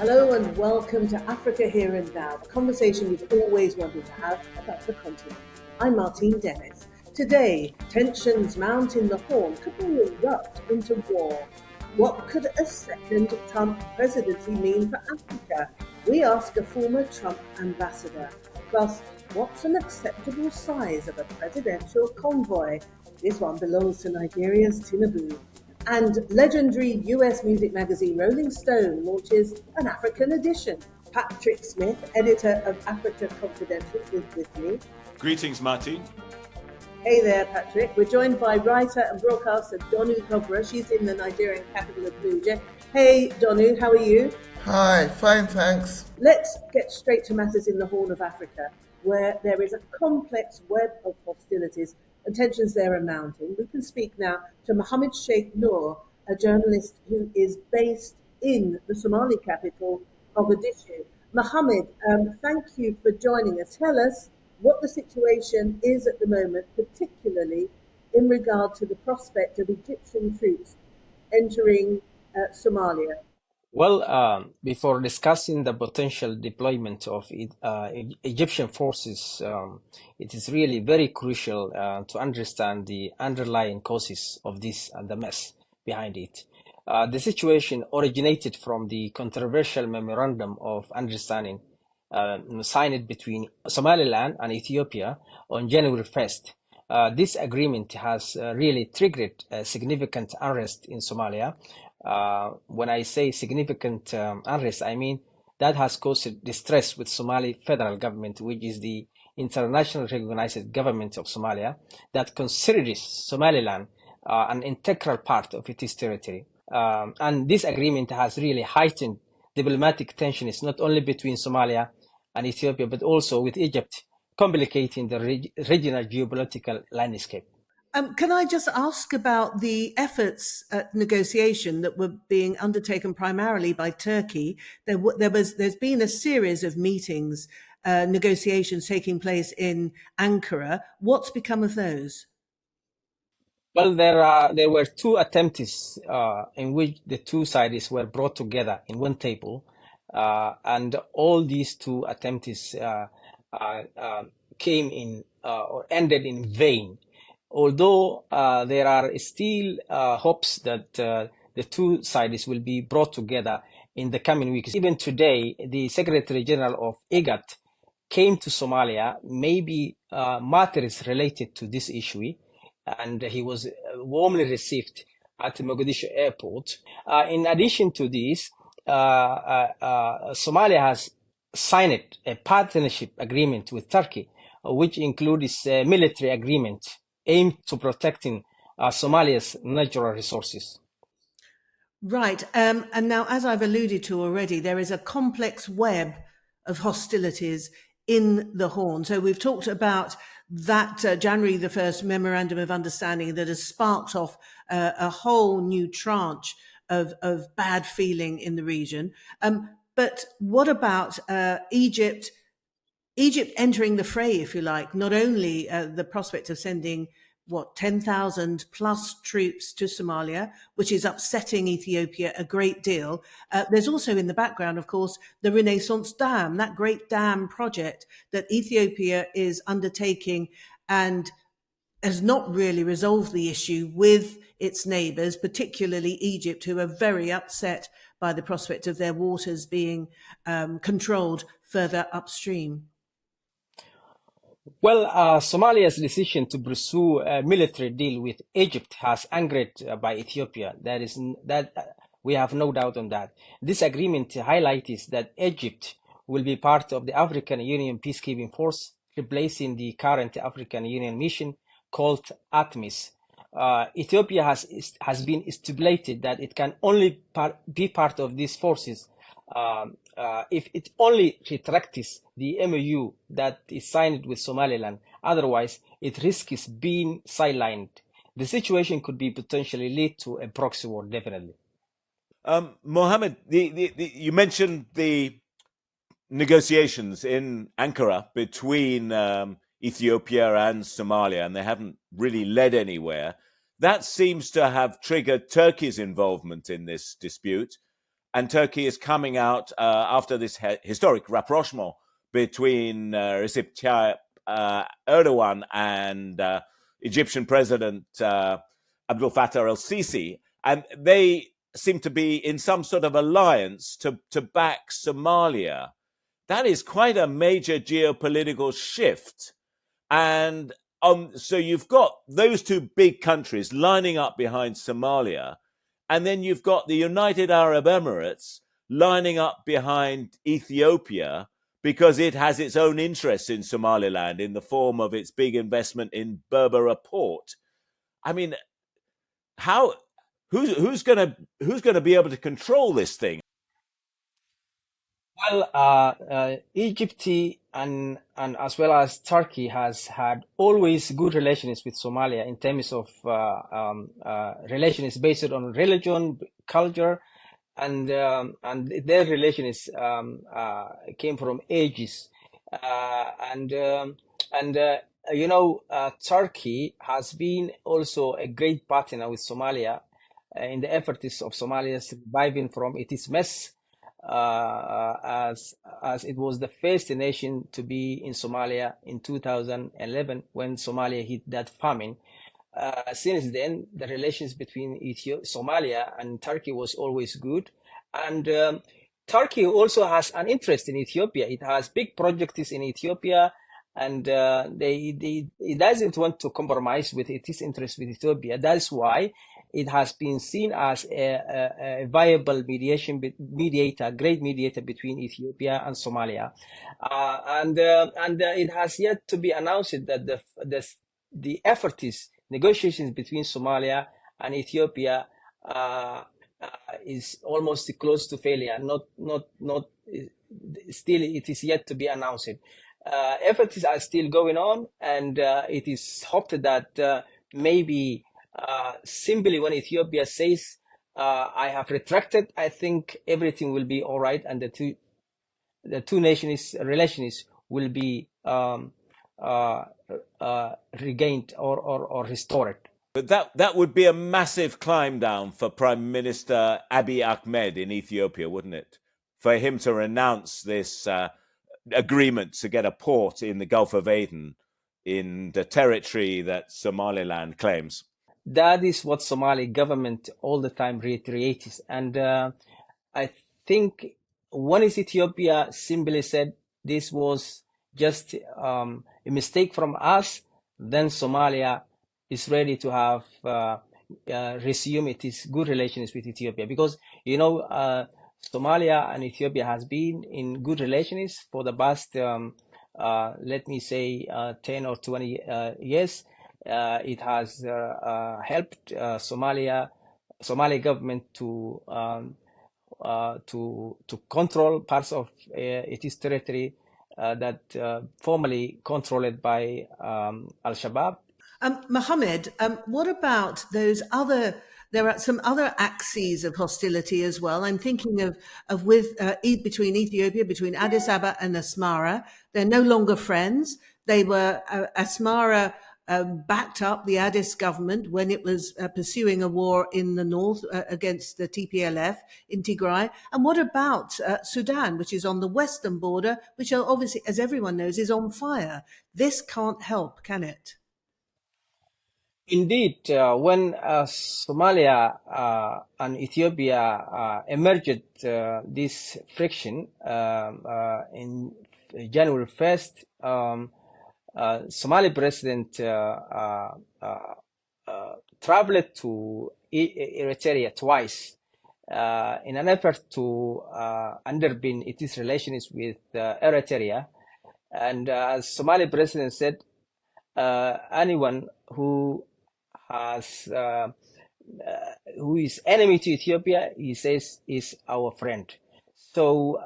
Hello and welcome to Africa Here and Now, the conversation you've always wanted to have about the continent. I'm Martine Dennis. Today, tensions mount in the Horn. Could they erupt into war? What could a second Trump presidency mean for Africa? We ask a former Trump ambassador. Plus, what's an acceptable size of a presidential convoy? This one belongs to Nigeria's Tinubu. And legendary US music magazine Rolling Stone launches an African edition. Patrick Smith, editor of Africa Confidential, is with me. Greetings, Martine. Hey there, Patrick. We're joined by writer and broadcaster DONU Cobra. She's in the Nigerian capital of Abuja. Hey, DONU, how are you? Hi, fine, thanks. Let's get straight to matters in the Horn of Africa, where there is a complex web of hostilities and tensions there are mounting. We can speak now to MOHAMED SHEIKH NOR, a journalist who is based in the Somali capital, Mogadishu. Mohammed, thank you for joining us. Tell us what the situation is at the moment, particularly in regard to the prospect of Egyptian troops entering Somalia. Well, before discussing the potential deployment of Egyptian forces, it is really very crucial to understand the underlying causes of this and the mess behind it. The situation originated from the controversial memorandum of understanding signed between Somaliland and Ethiopia on January 1st. This agreement has really triggered significant unrest in Somalia. When I say significant unrest, I mean that has caused distress with Somali federal government, which is the internationally recognized government of Somalia, that considers Somaliland an integral part of its territory. And this agreement has really heightened diplomatic tensions, not only between Somalia and Ethiopia, but also with Egypt, complicating the regional geopolitical landscape. Can I just ask about the efforts at negotiation that were being undertaken primarily by Turkey? There's been a series of meetings, negotiations taking place in Ankara. What's become of those? Well, there were two attempts in which the two sides were brought together in one table, and all these two attempts came in or ended in vain. Although there are still hopes that the two sides will be brought together in the coming weeks. Even today, the Secretary General of IGAD came to Somalia, maybe matters related to this issue, and he was warmly received at the Mogadishu airport. In addition to this, Somalia has signed a partnership agreement with Turkey, which includes a military agreement aimed to protecting Somalia's natural resources. Right. And now, as I've alluded to already, there is a complex web of hostilities in the Horn. So we've talked about that January the 1st memorandum of understanding that has sparked off a whole new tranche of bad feeling in the region. But what about Egypt? Egypt entering the fray, if you like, not only the prospect of sending 10,000 plus troops to Somalia, which is upsetting Ethiopia a great deal. There's also in the background, of course, the Renaissance Dam, that great dam project that Ethiopia is undertaking and has not really resolved the issue with its neighbours, particularly Egypt, who are very upset by the prospect of their waters being controlled further upstream. Well, Somalia's decision to pursue a military deal with Egypt has angered by Ethiopia. We have no doubt on that. This agreement highlights that Egypt will be part of the African Union peacekeeping force, replacing the current African Union mission called ATMIS. Ethiopia has been stipulated that it can only be part of these forces if it only retracts the MOU that is signed with Somaliland. Otherwise, it risks being sidelined. The situation could be potentially lead to a proxy war, definitely. Mohammed, you mentioned the negotiations in Ankara between Ethiopia and Somalia, and they haven't really led anywhere. That seems to have triggered Turkey's involvement in this dispute. and Turkey is coming out after this historic rapprochement between Recep Tayyip Erdogan and Egyptian President Abdel Fattah el-Sisi, and they seem to be in some sort of alliance to back Somalia. That is quite a major geopolitical shift. And so you've got those two big countries lining up behind Somalia, and then you've got the United Arab Emirates lining up behind Ethiopia because it has its own interests in Somaliland in the form of its big investment in Berbera port. I mean, who's going to be able to control this thing? Well, Egypt and as well as Turkey has had always good relations with Somalia in terms of relations based on religion, culture, and their relations came from ages. Turkey has been also a great partner with Somalia in the efforts of Somalia surviving from its mess. As it was the first nation to be in Somalia in 2011 when Somalia hit that famine. Since then, the relations between Somalia and Turkey was always good, and Turkey also has an interest in Ethiopia. It has big projects in Ethiopia, and it doesn't want to compromise with its interest with Ethiopia. That's why it has been seen as a viable mediator, great mediator between Ethiopia and Somalia, and it has yet to be announced that the efforts, negotiations between Somalia and Ethiopia is almost close to failure. Still, it is yet to be announced. Efforts are still going on, and it is hoped that maybe simply when Ethiopia says, I have retracted, I think everything will be all right, and the two nations relations will be regained or restored. But that would be a massive climb down for Prime Minister Abiy Ahmed in Ethiopia, wouldn't it? For him to renounce this agreement to get a port in the Gulf of Aden in the territory that Somaliland claims. That is what Somali government all the time reiterates. And I think when Ethiopia simply said this was just a mistake from us, then Somalia is ready to have resume its good relations with Ethiopia, because Somalia and Ethiopia has been in good relations for the past let me say 10 or 20 years. It has helped Somali government to control parts of its territory that formerly controlled by Al-Shabaab. Mohammed, what about those other? There are some other axes of hostility as well. I'm thinking of between Ethiopia, between Addis Ababa and Asmara. They're no longer friends. They were Asmara backed up the Addis government when it was pursuing a war in the north against the TPLF in Tigray. And what about Sudan, which is on the western border, which obviously, as everyone knows, is on fire? This can't help, can it? Indeed, when Somalia and Ethiopia emerged this friction in January 1st, Somali president traveled to Eritrea twice in an effort to underpin its relations with Eritrea. And as Somali president said, anyone who is enemy to Ethiopia, he says, is our friend. So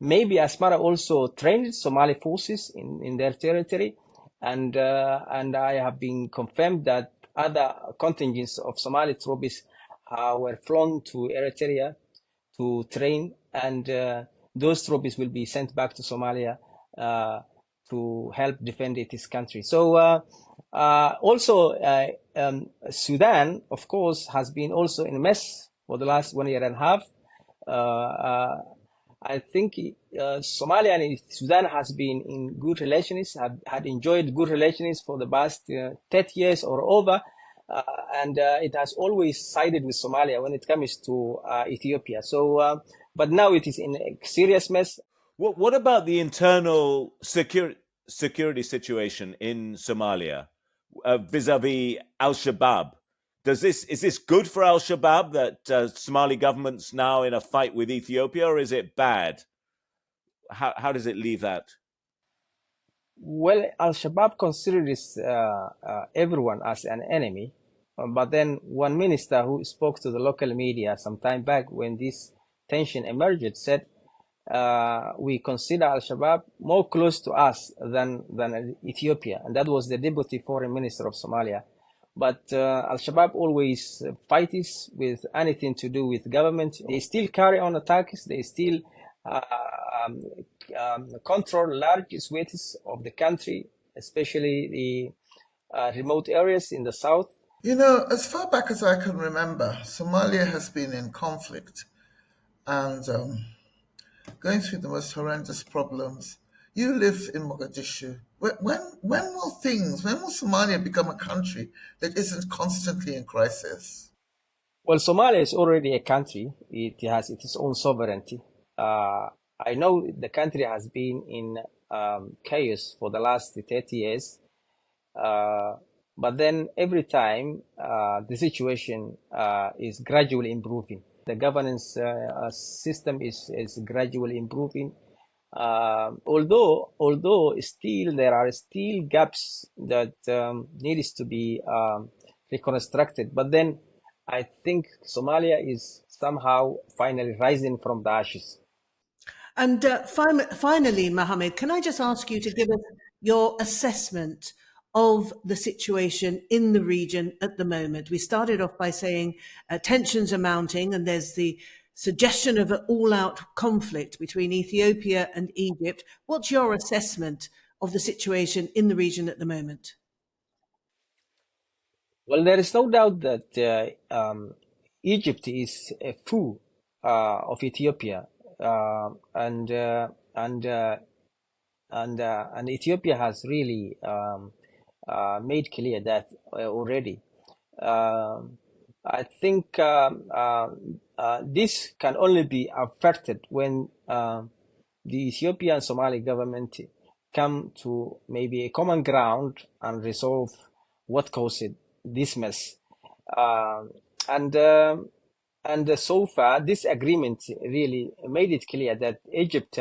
maybe Asmara also trained Somali forces in their territory, and I have been confirmed that other contingents of Somali troops were flown to Eritrea to train, and those troops will be sent back to Somalia to help defend its country. So also Sudan, of course, has been also in a mess for the last 1.5 years. I think Somalia and Sudan has been in good relations, had enjoyed good relations for the past 30 years or over, and it has always sided with Somalia when it comes to Ethiopia. So, but now it is in a serious mess. What about the internal security situation in Somalia vis-a-vis Al-Shabaab? Is this good for Al-Shabaab that Somali government's now in a fight with Ethiopia, or is it bad? How does it leave that? Well, Al-Shabaab considers everyone as an enemy, but then one minister who spoke to the local media some time back when this tension emerged said, we consider Al-Shabaab more close to us than Ethiopia, and that was the deputy foreign minister of Somalia. But Al-Shabaab always fights with anything to do with government. They still carry on attacks. They still control large swathes of the country, especially the remote areas in the south. You know, as far back as I can remember, Somalia has been in conflict and going through the most horrendous problems. You live in Mogadishu. When will Somalia become a country that isn't constantly in crisis? Well, Somalia is already a country. It has its own sovereignty. I know the country has been in chaos for the last 30 years. But then every time the situation is gradually improving. The governance system is gradually improving. Although still there are still gaps that needs to be reconstructed. But then I think Somalia is somehow finally rising from the ashes. And finally, Mohammed, can I just ask you to give us your assessment of the situation in the region at the moment? We started off by saying tensions are mounting and there's the suggestion of an all-out conflict between Ethiopia and Egypt. What's your assessment of the situation in the region at the moment? Well, there is no doubt that Egypt is a foe of Ethiopia, and Ethiopia has really made clear that already. I think this can only be averted when the Ethiopian and Somali government come to maybe a common ground and resolve what caused this mess. And so far, this agreement really made it clear that Egypt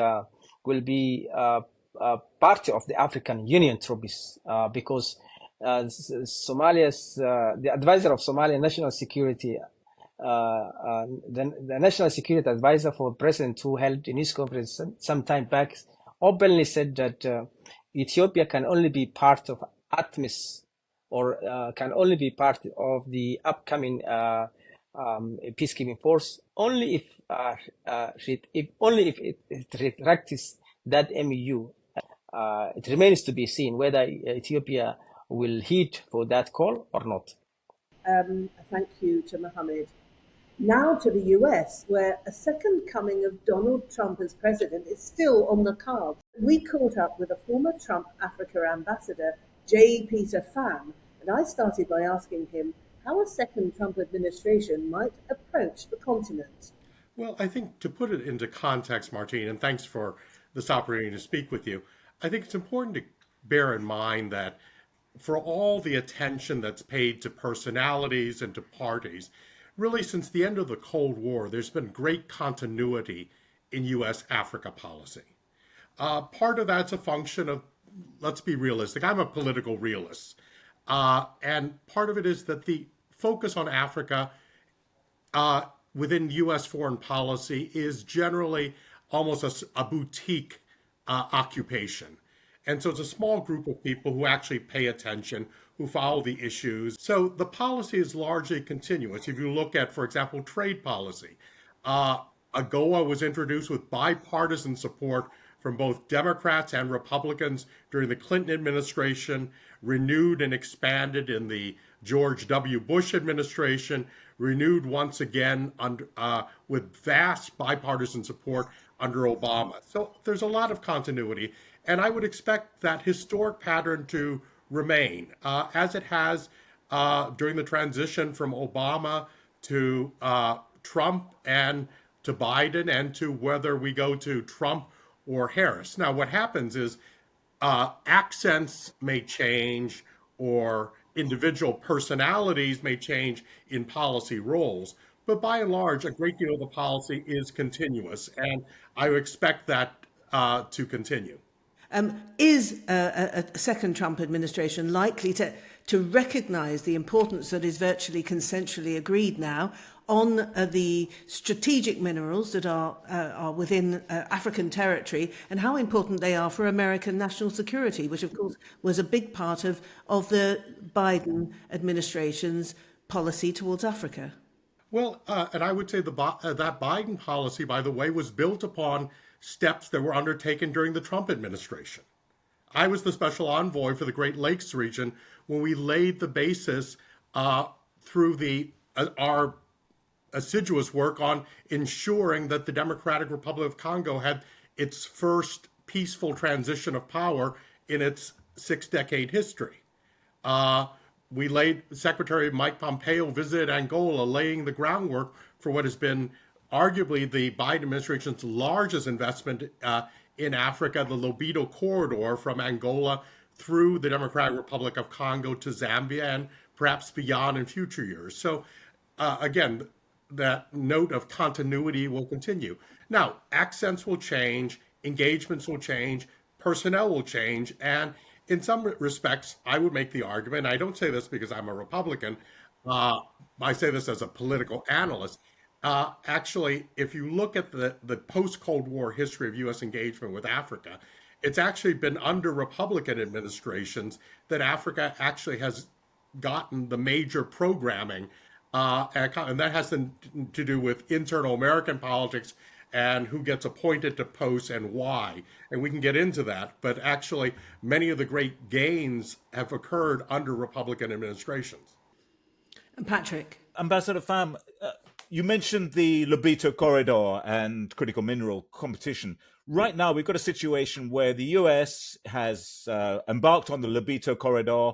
will be part of the African Union troops because Somalia's the advisor of Somalia national security, the national security advisor for President who held a news conference some time back, openly said that Ethiopia can only be part of ATMIS or can only be part of the upcoming peacekeeping force only if it retracts that MOU. It remains to be seen whether Ethiopia will heed for that call or not. Thank you to Mohammed. Now to the US, where a second coming of Donald Trump as president is still on the cards. We caught up with a former Trump Africa ambassador, J.PETER PHAM, and I started by asking him how a second Trump administration might approach the continent. Well, I think to put it into context, Martine, and thanks for this opportunity to speak with you, I think it's important to bear in mind that for all the attention that's paid to personalities and to parties, really since the end of the Cold War, there's been great continuity in U.S. Africa policy. Part of that's a function of, let's be realistic, I'm a political realist. And part of it is that the focus on Africa within U.S. foreign policy is generally almost a boutique occupation. And so it's a small group of people who actually pay attention, who follow the issues. So the policy is largely continuous. If you look at, for example, trade policy, AGOA was introduced with bipartisan support from both Democrats and Republicans during the Clinton administration, renewed and expanded in the George W. Bush administration, renewed once again under, with vast bipartisan support under Obama. So there's a lot of continuity, and I would expect that historic pattern to remain, as it has during the transition from Obama to Trump and to Biden and to whether we go to Trump or Harris. Now, what happens is accents may change or individual personalities may change in policy roles, but by and large, a great deal of the policy is continuous, and I would expect that to continue. Is a second Trump administration likely to recognise the importance that is virtually consensually agreed now on the strategic minerals that are within African territory and how important they are for American national security, which of course was a big part of the Biden administration's policy towards Africa? Well, and I would say that Biden policy, by the way, was built upon steps that were undertaken during the Trump administration. I was the special envoy for the Great Lakes region when we laid the basis through our assiduous work on ensuring that the Democratic Republic of Congo had its first peaceful transition of power in its 6-decade history. Secretary Mike Pompeo visited Angola, laying the groundwork for what has been arguably the Biden administration's largest investment in Africa, the Lobito corridor from Angola through the Democratic Republic of Congo to Zambia and perhaps beyond in future years. So again, that note of continuity will continue. Now, accents will change, engagements will change, personnel will change, and in some respects, I would make the argument, I don't say this because I'm a Republican, I say this as a political analyst. Actually, if you look at the post-Cold War history of U.S. engagement with Africa, it's actually been under Republican administrations that Africa actually has gotten the major programming, and that has to do with internal American politics and who gets appointed to posts and why. And we can get into that, but actually many of the great gains have occurred under Republican administrations. And Patrick? Ambassador Pham, you mentioned the Lobito corridor and critical mineral competition. Right now, we've got a situation where the US has embarked on the Lobito corridor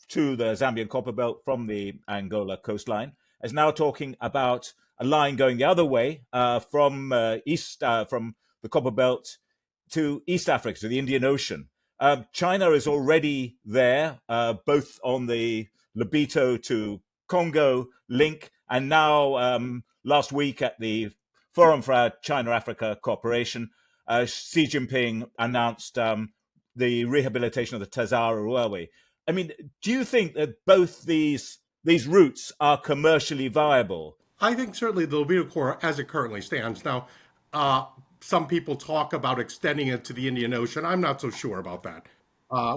to the Zambian copper belt from the Angola coastline, is now talking about a line going the other way from the copper belt to East Africa, to the Indian Ocean. China is already there, both on the Lobito to Congo link, and now last week at the Forum for China-Africa Cooperation, Xi Jinping announced the rehabilitation of the Tazara Railway. I mean, do you think that both these routes are commercially viable? I think certainly the Lobito corridor, as it currently stands now, some people talk about extending it to the Indian Ocean. I'm not so sure about that,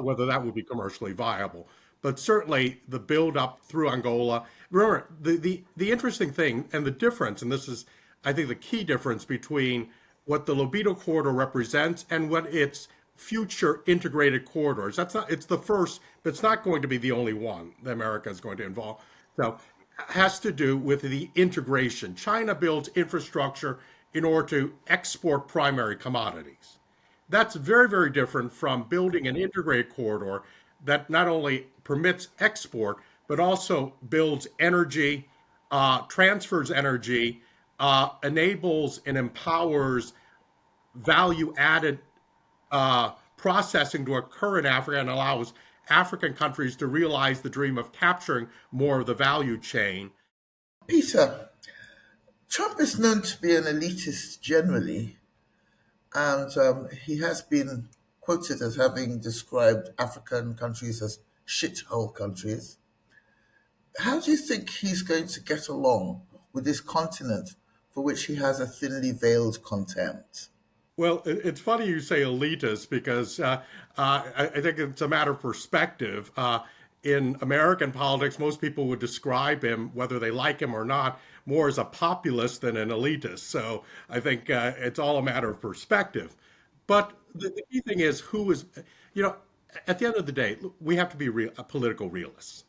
whether that would be commercially viable. But certainly the build-up through Angola. Remember, the interesting thing and the difference, and this is, I think, the key difference between what the Lobito corridor represents and what its future integrated corridors. It's the first, but it's not going to be the only one that America is going to involve. So it has to do with the integration. China builds infrastructure in order to export primary commodities. That's very, very different from building an integrated corridor that not only permits export, but also builds energy, transfers energy, enables and empowers value-added processing to occur in Africa and allows African countries to realize the dream of capturing more of the value chain. Peter, Trump is known to be an elitist generally, and he has been quoted as having described African countries as shithole countries. How do you think he's going to get along with this continent for which he has a thinly veiled contempt? Well, it's funny you say elitist because I think it's a matter of perspective. In American politics, most people would describe him, whether they like him or not, more as a populist than an elitist. So I think it's all a matter of perspective. But the key thing is at the end of the day, we have to be political realists.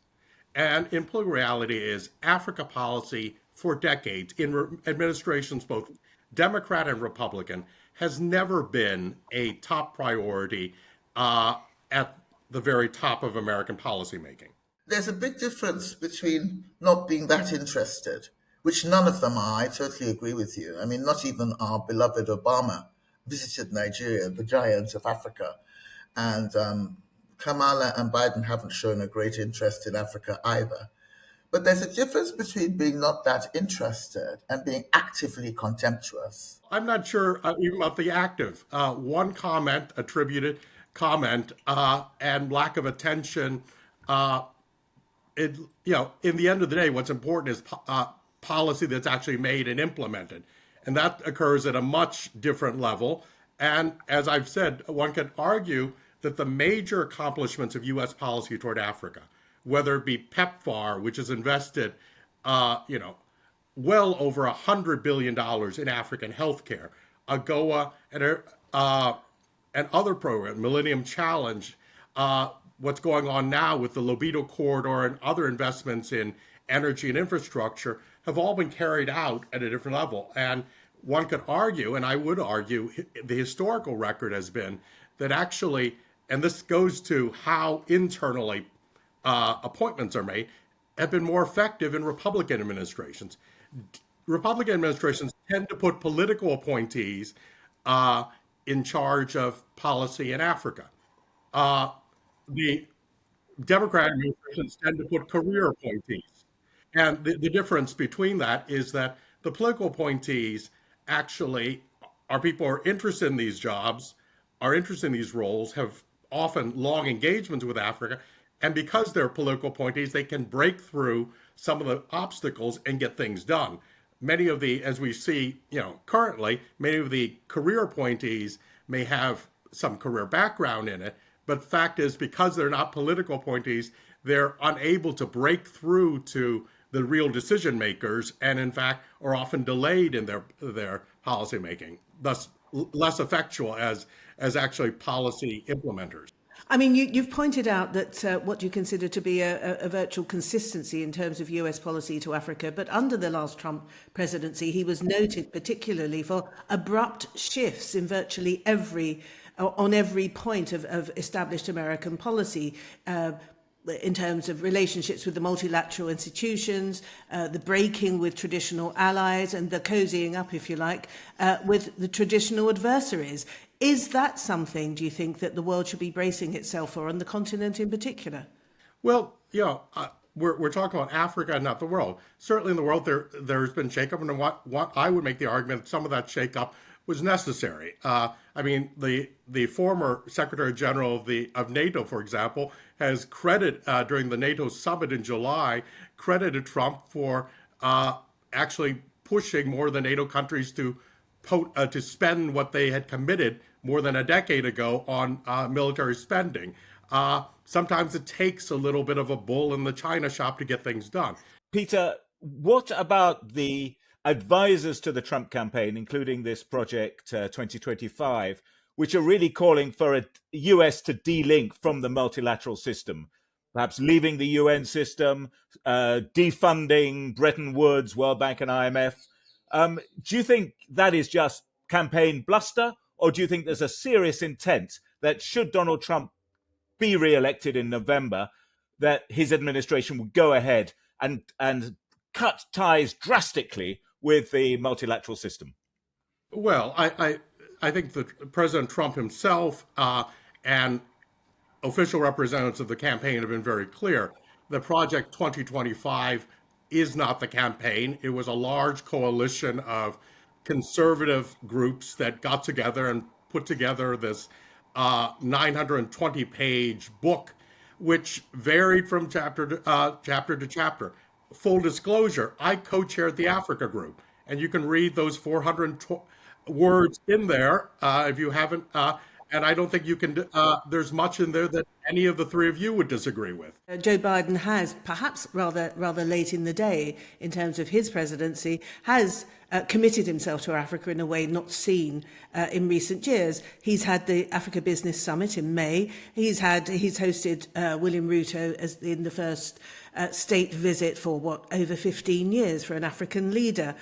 And in political reality is Africa policy for decades in administrations, both Democrat and Republican, has never been a top priority at the very top of American policymaking. There's a big difference between not being that interested, which none of them are. I totally agree with you. I mean, not even our beloved Obama visited Nigeria, the giant of Africa. And Kamala and Biden haven't shown a great interest in Africa either. But there's a difference between being not that interested and being actively contemptuous. I'm not sure even about the active. One attributed comment, and lack of attention. In the end of the day, what's important is policy that's actually made and implemented. And that occurs at a much different level. And as I've said, one could argue that the major accomplishments of U.S. policy toward Africa, whether it be PEPFAR, which has invested, well over $100 billion in African healthcare, AGOA, and other programs, Millennium Challenge, what's going on now with the Lobito Corridor and other investments in energy and infrastructure have all been carried out at a different level. And one could argue, and I would argue, the historical record has been that actually, and this goes to how internally appointments are made, have been more effective in Republican administrations. Republican administrations tend to put political appointees in charge of policy in Africa. The Democratic administrations tend to put career appointees. And the difference between that is that the political appointees actually are people who are interested in these jobs, are interested in these roles, have often long engagements with Africa. And because they're political appointees, they can break through some of the obstacles and get things done. Many of the, as we see, currently, many of the career appointees may have some career background in it, but the fact is, because they're not political appointees, they're unable to break through to the real decision makers, and in fact, are often delayed in their policy making, thus less effectual as actually policy implementers. I mean, you've pointed out that what you consider to be a virtual consistency in terms of US policy to Africa, but under the last Trump presidency, he was noted particularly for abrupt shifts in virtually every point of established American policy. In terms of relationships with the multilateral institutions, the breaking with traditional allies, and the cozying up, if you like, with the traditional adversaries. Is that something, do you think, that the world should be bracing itself for, on the continent in particular? Well, we're talking about Africa, not the world. Certainly in the world, there's been shakeup, and what I would make the argument that some of that shakeup was necessary. I mean, the former Secretary General of NATO, for example, has during the NATO summit in July, credited Trump for actually pushing more of the NATO countries to spend what they had committed more than a decade ago on military spending. Sometimes it takes a little bit of a bull in the china shop to get things done. Peter, what about the advisors to the Trump campaign, including this Project 2025, which are really calling for a US to de-link from the multilateral system, perhaps leaving the UN system, defunding Bretton Woods, World Bank and IMF? Do you think that is just campaign bluster, or do you think there's a serious intent that should Donald Trump be re-elected in November, that his administration would go ahead and cut ties drastically with the multilateral system? Well, I think that President Trump himself and official representatives of the campaign have been very clear. The Project 2025 is not the campaign. It was a large coalition of conservative groups that got together and put together this 920-page book, which varied from chapter to chapter. Full disclosure, I co-chaired the Africa group, and you can read those 400 words in there if you haven't. And I don't think you can, there's much in there that any of the three of you would disagree with. Joe Biden has, perhaps rather late in the day in terms of his presidency, has committed himself to Africa in a way not seen in recent years. He's had the Africa Business Summit in May. He's hosted William Ruto as in the first state visit for over 15 years for an African leader.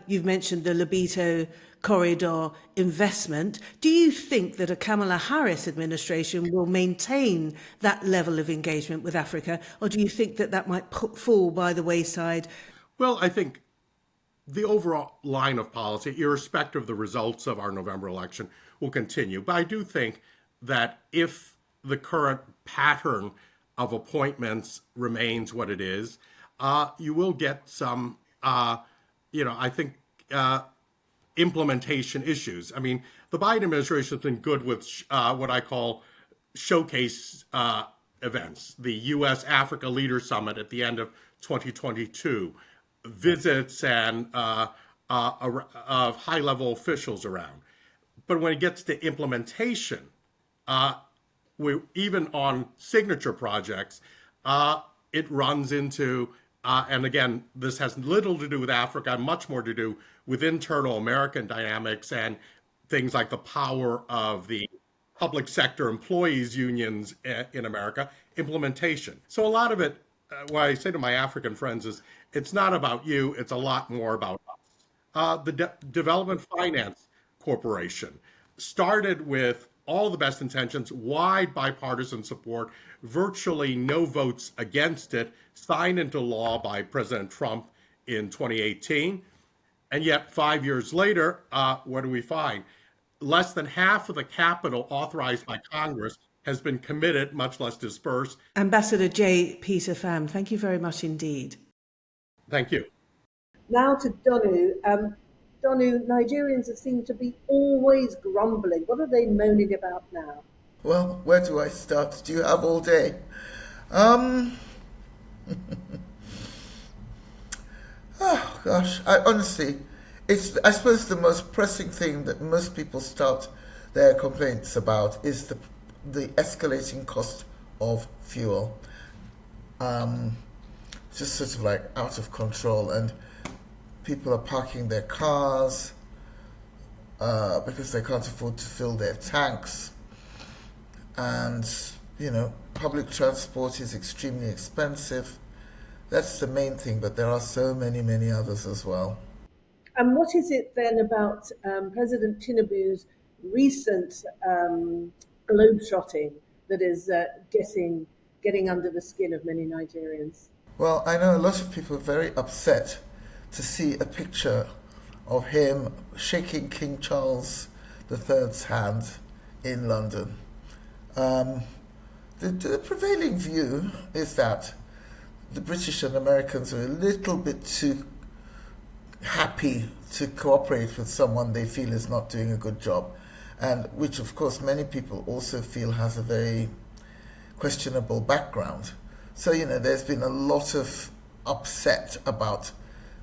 You've mentioned the Lobito corridor investment. Do you think that a Kamala Harris administration will maintain that level of engagement with Africa, or do you think that might fall by the wayside? Well, I think the overall line of policy, irrespective of the results of our November election, will continue. But I do think that if the current pattern of appointments remains what it is, you will get some, I think, implementation issues. I mean, the Biden administration has been good with what I call showcase events. The U.S. Africa Leader Summit at the end of 2022, visits and of high-level officials around. But when it gets to implementation, even on signature projects, it runs into, and again, this has little to do with Africa, much more to do with internal American dynamics and things like the power of the public sector employees unions in America, implementation. So a lot of it, what I say to my African friends is, it's not about you, it's a lot more about us. The Development Finance Corporation started with all the best intentions, wide bipartisan support, virtually no votes against it, signed into law by President Trump in 2018. And yet 5 years later, what do we find? Less than half of the capital authorized by Congress has been committed, much less dispersed. Ambassador J.PETER PHAM, thank you very much indeed. Thank you. Now to DONU. DONU, Nigerians seem to be always grumbling. What are they moaning about now? Well, where do I start? Do you have all day? Oh gosh, honestly, I suppose the most pressing thing that most people start their complaints about is the escalating cost of fuel. Just sort of like out of control, and people are parking their cars because they can't afford to fill their tanks, and public transport is extremely expensive. That's the main thing, but there are so many others as well. And what is it then about President Tinubu's recent globetrotting that is getting under the skin of many Nigerians? Well, I know a lot of people are very upset to see a picture of him shaking King Charles III's hand in London. The prevailing view is that the British and Americans are a little bit too happy to cooperate with someone they feel is not doing a good job, and which of course many people also feel has a very questionable background. So, there's been a lot of upset about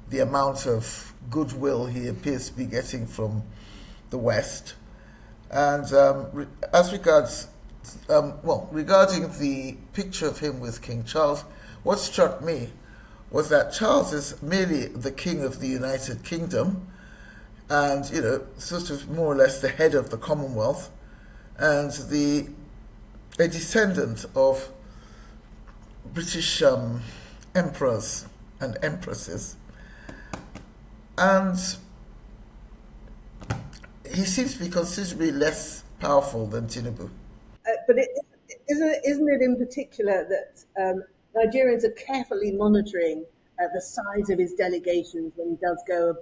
the amount of goodwill he appears to be getting from the West. And as regards, regarding the picture of him with King Charles, what struck me was that Charles is merely the king of the United Kingdom and, sort of more or less the head of the Commonwealth, and a descendant of British emperors and empresses. And he seems to be considerably less powerful than Tinubu. But isn't it in particular that Nigerians are carefully monitoring the size of his delegations when he does go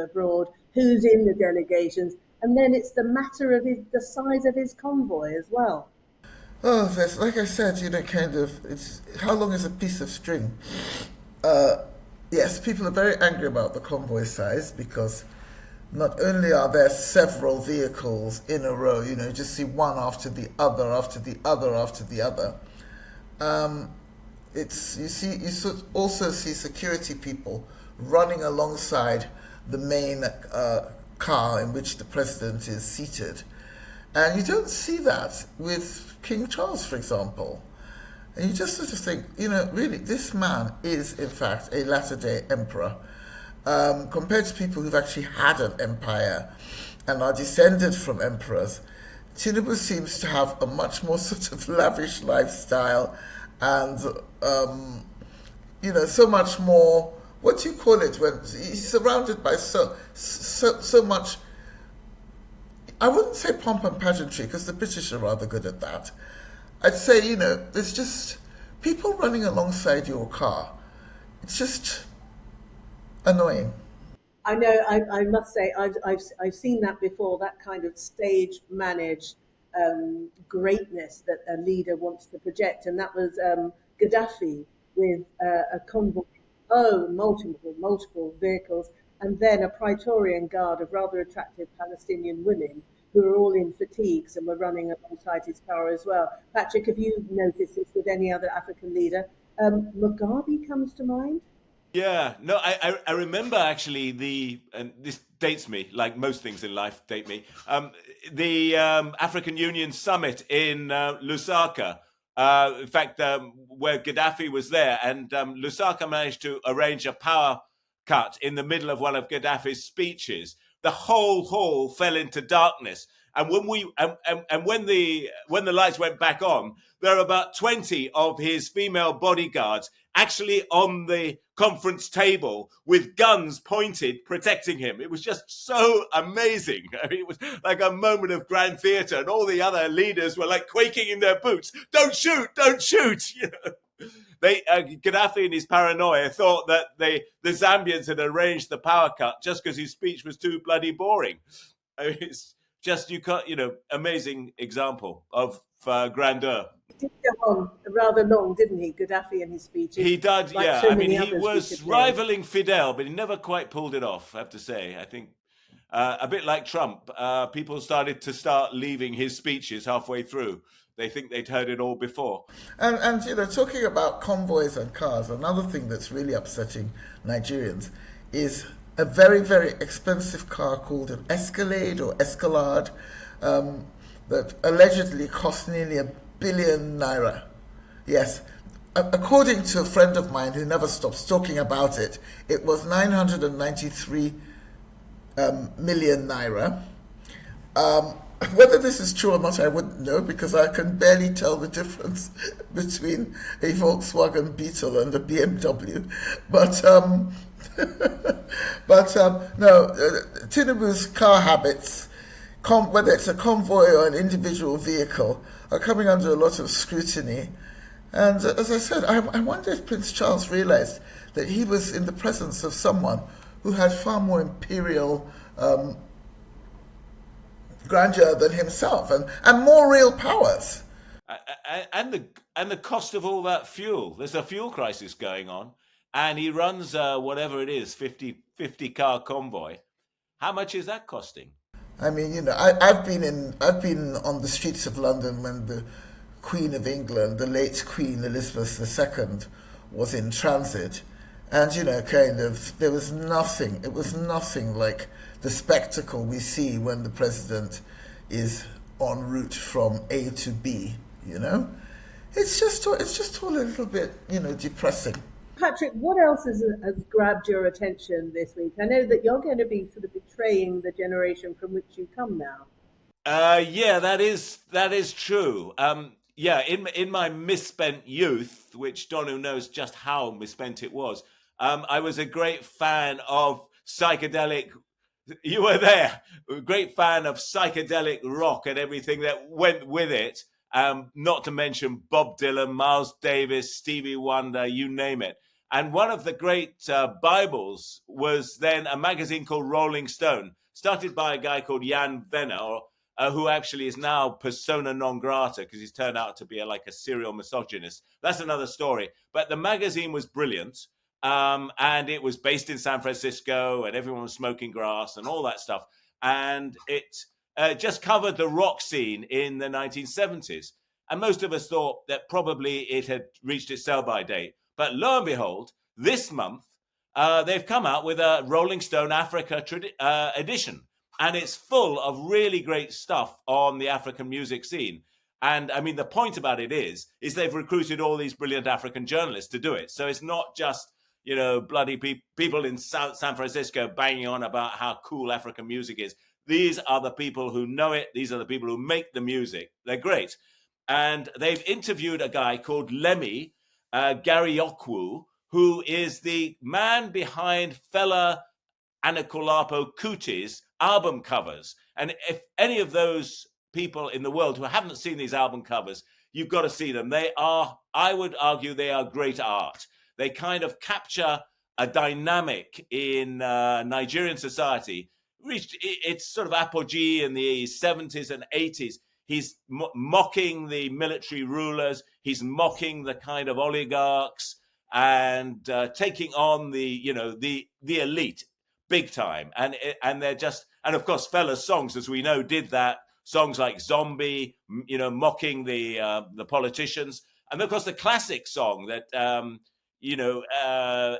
abroad, who's in the delegations, and then it's the matter of the size of his convoy as well. Oh, that's, like I said, it's how long is a piece of string? Yes, people are very angry about the convoy size because not only are there several vehicles in a row, just see one after the other, after the other, after the other. You also see security people running alongside the main car in which the president is seated. And you don't see that with King Charles, for example. And you just sort of think, really, this man is, in fact, a latter-day emperor. Compared to people who've actually had an empire and are descended from emperors, Tinubu seems to have a much more sort of lavish lifestyle and, so much more, what do you call it, when he's surrounded by so much, I wouldn't say pomp and pageantry, because the British are rather good at that. I'd say, there's just people running alongside your car. It's just annoying. I know. I must say, I've seen that before. That kind of stage managed greatness that a leader wants to project, and that was Gaddafi with a convoy. Oh, multiple vehicles, and then a Praetorian guard of rather attractive Palestinian women who were all in fatigues and were running alongside his car as well. Patrick, have you noticed this with any other African leader? Mugabe comes to mind. Yeah, no, I remember actually and this dates me, like most things in life date me, the African Union summit in Lusaka. In fact, where Gaddafi was there, and Lusaka managed to arrange a power cut in the middle of one of Gaddafi's speeches. The whole hall fell into darkness. And when the lights went back on, there were about 20 of his female bodyguards actually on the conference table with guns pointed, protecting him. It was just so amazing. I mean, it was like a moment of grand theatre, and all the other leaders were like quaking in their boots. Don't shoot! Don't shoot! Gaddafi, in his paranoia, thought that the Zambians had arranged the power cut just because his speech was too bloody boring. I mean, it's just, amazing example of grandeur. He did go on rather long, didn't he, Gaddafi and his speeches? He did, like yeah. So I mean, many he was rivaling Fidel, but he never quite pulled it off, I have to say. I think a bit like Trump, people started leaving his speeches halfway through. They think they'd heard it all before. And talking about convoys and cars, another thing that's really upsetting Nigerians is a very, very expensive car called an Escalade or Escalade that allegedly cost nearly £1 billion. Yes. According to a friend of mine who never stops talking about it, it was 993 million naira. Whether this is true or not, I wouldn't know, because I can barely tell the difference between a Volkswagen Beetle and a BMW. But no, Tinubu's car habits, whether it's a convoy or an individual vehicle, are coming under a lot of scrutiny. And as I said, I wonder if Prince Charles realized that he was in the presence of someone who had far more imperial grandeur than himself, and more real powers. And the cost of all that fuel. There's a fuel crisis going on, and he runs whatever it is, 50 car convoy. How much is that costing? I mean, I've been on the streets of London when the Queen of England, the late Queen Elizabeth II, was in transit, and there was nothing. It was nothing like the spectacle we see when the president is en route from A to B. It's just all a little bit depressing. Patrick, what else has grabbed your attention this week? I know that you're going to be sort of betraying the generation from which you come now. Yeah, that is true. In my misspent youth, which DONU knows just how misspent it was, I was a great fan of psychedelic. You were there. A great fan of psychedelic rock and everything that went with it. Not to mention Bob Dylan, Miles Davis, Stevie Wonder, you name it. And one of the great Bibles was then a magazine called Rolling Stone, started by a guy called Jan Venner, who actually is now persona non grata because he's turned out to be like a serial misogynist. That's another story. But the magazine was brilliant. And it was based in San Francisco, and everyone was smoking grass and all that stuff. And it just covered the rock scene in the 1970s. And most of us thought that probably it had reached its sell-by date. But lo and behold, this month, they've come out with a Rolling Stone Africa edition. and it's full of really great stuff on the African music scene. And I mean, the point about it is they've recruited all these brilliant African journalists to do it. So it's not just, bloody people in San Francisco banging on about how cool African music is. These are the people who know it. These are the people who make the music. They're great. And they've interviewed a guy called Lemmy Gariokwu, who is the man behind Fela Anikulapo Kuti's album covers. And if any of those people in the world who haven't seen these album covers, you've got to see them. They are, I would argue, they are great art. They kind of capture a dynamic in Nigerian society. Reached its sort of apogee in the 70s and 80s. He's mocking the military rulers. He's mocking the kind of oligarchs and taking on the elite big time. And they're just, and of course, Fela's songs, as we know, did that. Songs like Zombie, mocking the politicians. And of course, the classic song that,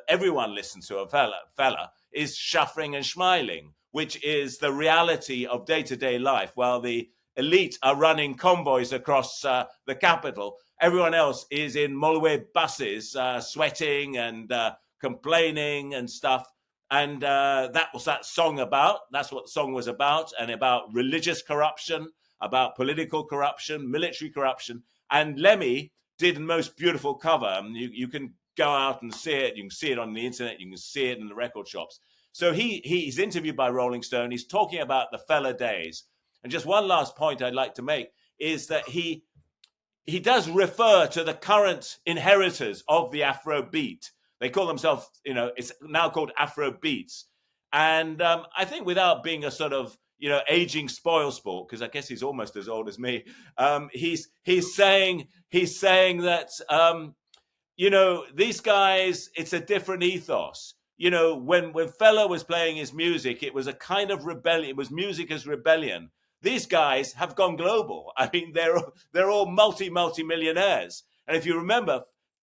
everyone listens to of Fela is Shuffling and Smiling, which is the reality of day-to-day life. While the elite are running convoys across the capital, everyone else is in Molwe buses, sweating and complaining and stuff. And that was that song about. That's what the song was about, and about religious corruption, about political corruption, military corruption. And Lemmy did the most beautiful cover. You can go out and see it. You can see it on the internet. You can see it in the record shops. So he's interviewed by Rolling Stone. He's talking about the Fela days. And just one last point I'd like to make is that he does refer to the current inheritors of the Afrobeat. They call themselves, it's now called Afrobeats. And I think without being a sort of, aging spoilsport, because I guess he's almost as old as me, he's saying that, these guys, it's a different ethos. When Fela was playing his music, it was a kind of rebellion. It was music as rebellion. These guys have gone global. I mean, they're all multi-millionaires. And if you remember,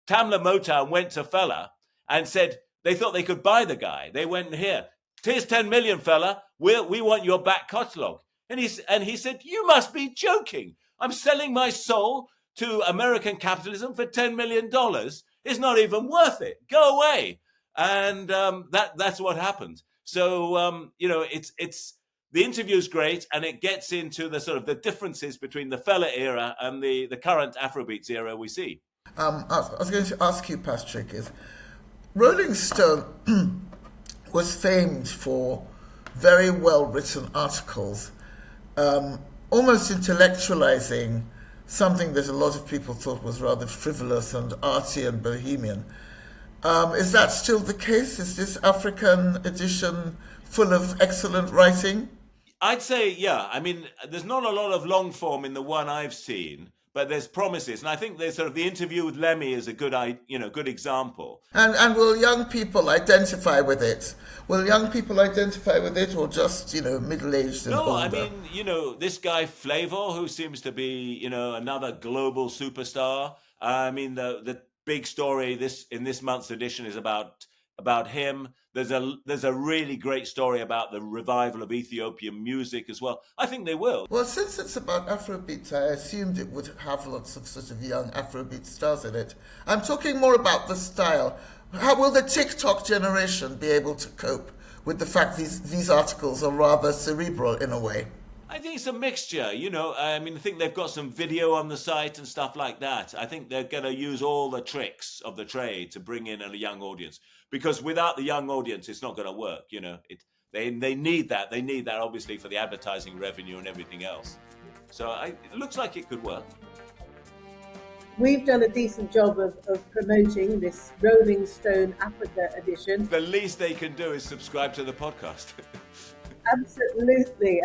Tamla Motown went to Fela and said they thought they could buy the guy. They went here. Here's 10 million, Fela. We want your back catalogue. And he said, you must be joking. I'm selling my soul to American capitalism for $10 million. It's not even worth it. Go away. And that's what happened. So it's the interview is great, and it gets into the sort of the differences between the Fela era and the current Afrobeats era we see. I was going to ask you, Patrick, is Rolling Stone was famed for very well-written articles, almost intellectualizing something that a lot of people thought was rather frivolous and arty and bohemian. Is that still the case? Is this African edition full of excellent writing? I'd say, yeah. I mean, there's not a lot of long form in the one I've seen, but there's promises. And I think there's sort of the interview with Lemmy is a good example. And will young people identify with it? Will young people identify with it, or just, middle-aged and older? No, I mean, this guy Flavor, who seems to be, another global superstar. I mean, the big story in this month's edition is about him. There's a really great story about the revival of Ethiopian music as well. I think they will. Well, since it's about Afrobeat, I assumed it would have lots of sort of young Afrobeat stars in it. I'm talking more about the style. How will the TikTok generation be able to cope with the fact these articles are rather cerebral in a way? I think it's a mixture, I think they've got some video on the site and stuff like that. I think they're going to use all the tricks of the trade to bring in a young audience, because without the young audience, it's not going to work. They need that. They need that, obviously, for the advertising revenue and everything else. So it looks like it could work. We've done a decent job of promoting this Rolling Stone Africa edition. The least they can do is subscribe to the podcast. Absolutely.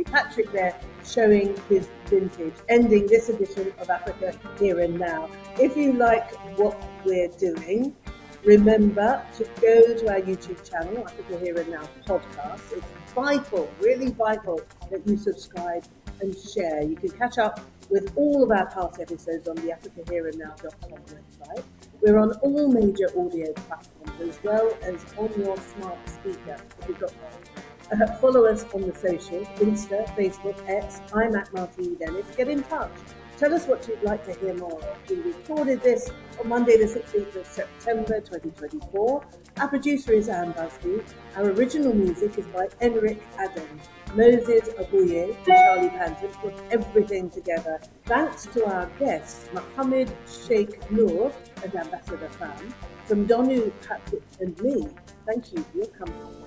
Patrick there showing his vintage, ending this edition of Africa Here and Now. If you like what we're doing, remember to go to our YouTube channel, Africa Here and Now Podcast. It's vital, really vital, that you subscribe and share. You can catch up with all of our past episodes on the AfricaHere&NOW.com website. We're on all major audio platforms, as well as on your smart speaker if you've got one. Follow us on the socials, Insta, Facebook, X. I'm at Martine Dennis. Get in touch. Tell us what you'd like to hear more of. We recorded this on Monday the 16th of September 2024. Our producer is Anne Busby. Our original music is by Enric Adam. Moses Abuye and Charlie Panton put everything together. Thanks to our guests, MOHAMED SHEIKH NOR and Ambassador PHAM. From DONU, Patrick and me, thank you for your company.